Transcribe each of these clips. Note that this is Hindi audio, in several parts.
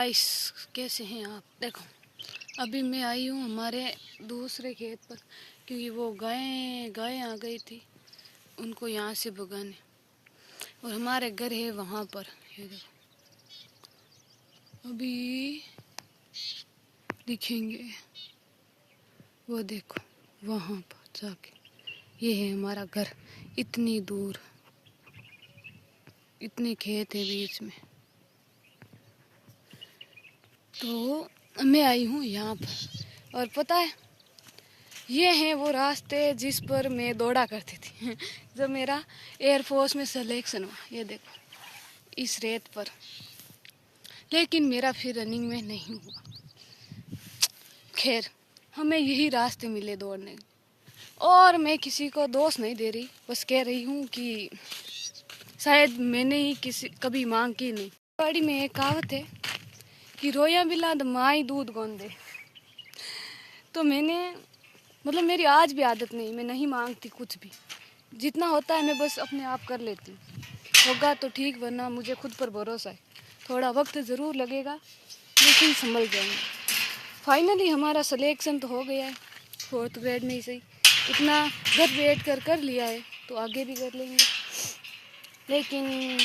गाइस कैसे हैं आप? देखो अभी मैं आई हूँ हमारे दूसरे खेत पर, क्योंकि वो गायें आ गई थी, उनको यहाँ से भगाने। और हमारे घर है वहाँ पर, ये देखो अभी दिखेंगे, वो देखो वहाँ पर जाके, ये है हमारा घर। इतनी दूर, इतने खेत हैं बीच में। तो मैं आई हूँ यहाँ पर, और पता है ये हैं वो रास्ते जिस पर मैं दौड़ा करती थी जब मेरा एयरफोर्स में सिलेक्शन हुआ। ये देखो इस रेत पर, लेकिन मेरा फिर रनिंग में नहीं हुआ। खैर हमें यही रास्ते मिले दौड़ने, और मैं किसी को दोष नहीं दे रही, बस कह रही हूँ कि शायद मैंने ही कभी मांग की नहीं। पहाड़ी में एक कहावत है कि रोया बिला माई दूध गोंदे। तो मैंने मेरी आज भी आदत नहीं, मैं नहीं मांगती कुछ भी। जितना होता है मैं बस अपने आप कर लेती हूँ। होगा तो ठीक, वरना मुझे खुद पर भरोसा है। थोड़ा वक्त ज़रूर लगेगा, लेकिन संभल जाएंगे। फाइनली हमारा सिलेक्शन तो हो गया है, 4th ग्रेड में ही सही। इतना घर बैठ कर लिया है, तो आगे भी कर लेंगे। लेकिन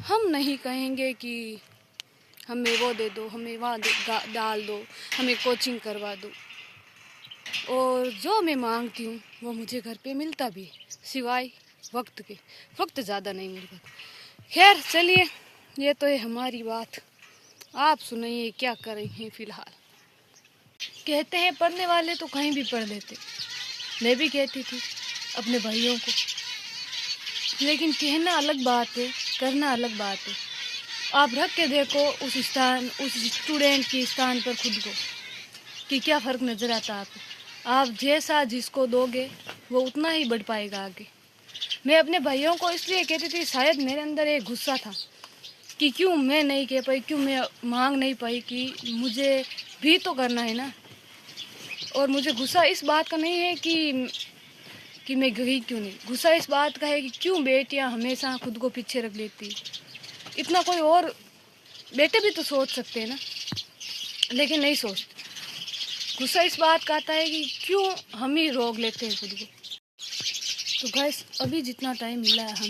हम नहीं कहेंगे कि हमें वो दे दो, हमें वहाँ डाल दो, हमें कोचिंग करवा दो। और जो मैं मांगती हूँ वो मुझे घर पे मिलता भी है, सिवाय वक्त के। वक्त ज़्यादा नहीं मिलता। खैर चलिए, ये तो है हमारी बात। आप सुनाइए क्या कर रही हैं फ़िलहाल। कहते हैं पढ़ने वाले तो कहीं भी पढ़ लेते, मैं भी कहती थी अपने भाइयों को। लेकिन कहना अलग बात है, करना अलग बात है। आप रख के देखो उस स्टूडेंट के स्थान पर खुद को, कि क्या फ़र्क नज़र आता है आपको। आप जैसा जिसको दोगे वो उतना ही बढ़ पाएगा आगे। मैं अपने भाइयों को इसलिए कहती थी, शायद मेरे अंदर एक गुस्सा था कि क्यों मैं नहीं कह पाई, क्यों मैं मांग नहीं पाई कि मुझे भी तो करना है ना। और मुझे गुस्सा इस बात का नहीं है कि मैं गई क्यों नहीं। गुस्सा इस बात का है कि क्यों बेटियां हमेशा खुद को पीछे रख लेती। इतना कोई और बेटे भी तो सोच सकते हैं ना, लेकिन नहीं सोचते। गुस्सा इस बात का आता है कि क्यों हम ही रोक लेते हैं खुद को। तो गाइस अभी जितना टाइम मिला है हम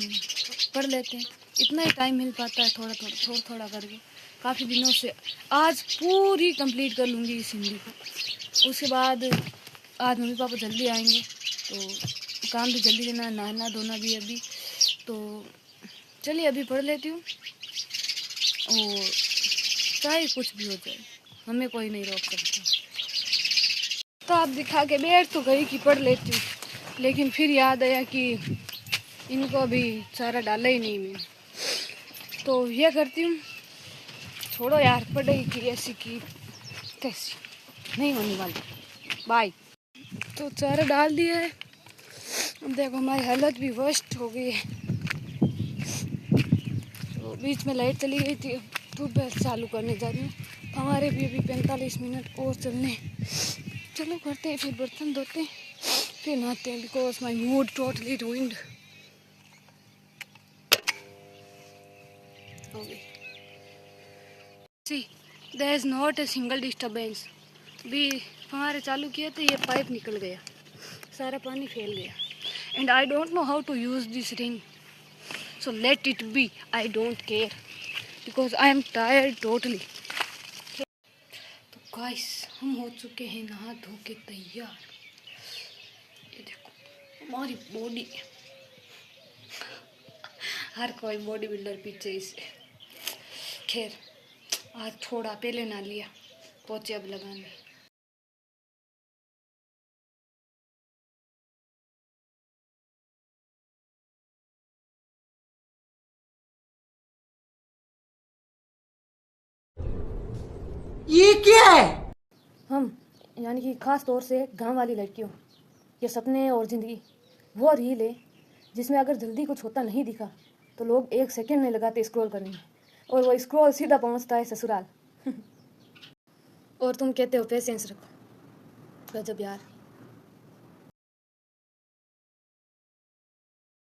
पढ़ लेते हैं, इतना ही टाइम मिल पाता है, थोड़ा करके। काफ़ी दिनों से आज पूरी कंप्लीट कर लूँगी इस हिंदी को। उसके बाद आज मम्मी पापा जल्दी आएंगे, तो काम भी जल्दी लेना है, नहाना धोना भी अभी। तो चलिए अभी पढ़ लेती हूँ, और चाहे कुछ भी हो जाए हमें कोई नहीं रोक सकता। तो आप दिखा के बैठ तो गई कि पढ़ लेती हूँ, लेकिन फिर याद आया कि इनको अभी सारा डाला ही नहीं मैंने। तो ये करती हूँ, छोड़ो यार, पढ़ाई की ऐसी की तैसी नहीं होने वाली। बाय। तो चारा डाल दिया है। अब देखो हमारी हालत भी वर्स्ट हो गई है। तो बीच में लाइट चली गई थी, ट्यूबवेल चालू करने जा रही हूँ। हमारे भी अभी 45 मिनट और चलने। चलो करते हैं, फिर बर्तन धोते हैं, फिर नहाते हैं, because my mood totally ruined। See, there is not a single disturbance। भी हमारे चालू किए तो ये पाइप निकल गया, सारा पानी फैल गया। And I don't know how to use this ring, so let it be. I don't care because I am tired totally. तो गाइस हम हो चुके हैं नहा धो के तैयार। ये देखो हमारी बॉडी, हर कोई बॉडी बिल्डर पीछे इसे। खैर आज थोड़ा पहले ना लिया, पोचे अब लगाने। ये क्या है? हम यानी कि ख़ास तौर से गांव वाली लड़कियों, ये सपने और ज़िंदगी वो रील है जिसमें अगर जल्दी कुछ होता नहीं दिखा तो लोग 1 सेकंड नहीं लगाते स्क्रॉल करने में, और वो स्क्रॉल सीधा पहुंचता है ससुराल और तुम कहते हो पेशेंस रखो। गजब यार।